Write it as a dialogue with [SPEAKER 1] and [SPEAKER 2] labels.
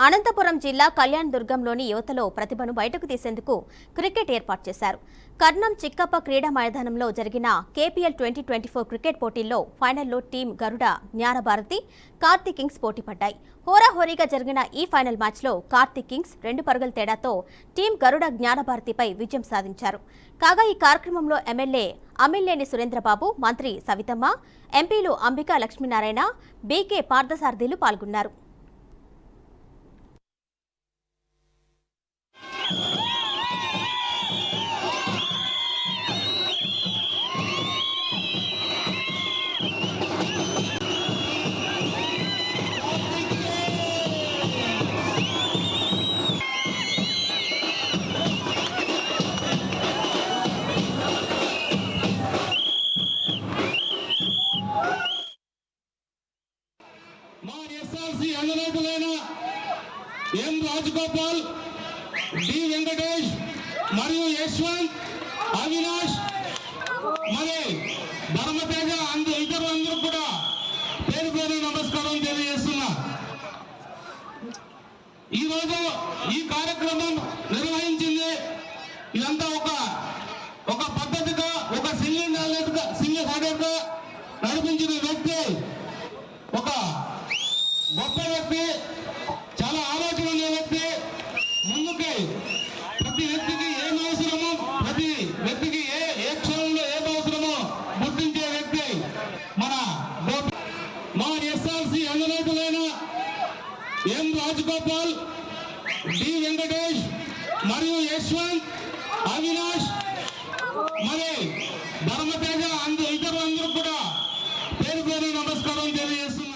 [SPEAKER 1] అనంతపురం జిల్లా కళ్యాణ్ దుర్గంలోని యువతలో ప్రతిభను బయటకు తీసేందుకు క్రికెట్ ఏర్పాటు చేశారు. కర్ణం చిక్కప్ప క్రీడా మైదానంలో జరిగిన కేపీఎల్ 2024 క్రికెట్ పోటీల్లో ఫైనల్లో టీం గరుడ జ్ఞానభారతి, కార్తీ కింగ్స్ పోటీ పడ్డాయి. హోరాహోరీగా జరిగిన ఈ ఫైనల్ మ్యాచ్లో కార్తీ కింగ్స్ 2 పరుగుల తేడాతో టీం గరుడ జ్ఞానభారతిపై విజయం సాధించారు. కాగా ఈ కార్యక్రమంలో ఎమ్మెల్యే అమిల్లేని సురేంద్రబాబు, మంత్రి సవితమ్మ, ఎంపీలు అంబికా లక్ష్మీనారాయణ, బీకే పార్థసారథిలు పాల్గొన్నారు.
[SPEAKER 2] మా ఎస్ఆర్సి అధినాయకులైన ఎం రాజగోపాల్, డి వెంకటేష్ మరియు యశ్వంత్, అవినాష్, మరి ధర్మతేజ ఇతరులందరూ కూడా పేరు పేరు నమస్కారం తెలియజేస్తున్నా. ఈరోజు ఈ కార్యక్రమం నిర్వహించింది ఇదంతా ఒక పద్ధతిగా, ఒక సింగిల్ హార్డెడ్గా నడిపించిన వ్యక్తి, ఒక గొప్ప వ్యక్తి, చాలా ఆలోచన ఉన్న వ్యక్తి, ముందుకి ప్రతి వ్యక్తికి ఏం అవసరమో, ప్రతి వ్యక్తికి ఏ క్షణంలో ఏం అవసరమో గుర్తించే వ్యక్తి మన మా ఎస్ఆర్సి అధినాయకులైన ఎం రాజగోపాల్, డి వెంకటేష్ మరియు యశ్వంత్, అవినాష్, మరి ధర్మతేజ ఇతరులందరూ కూడా పేరు పేరు నమస్కారం తెలియజేస్తున్నారు.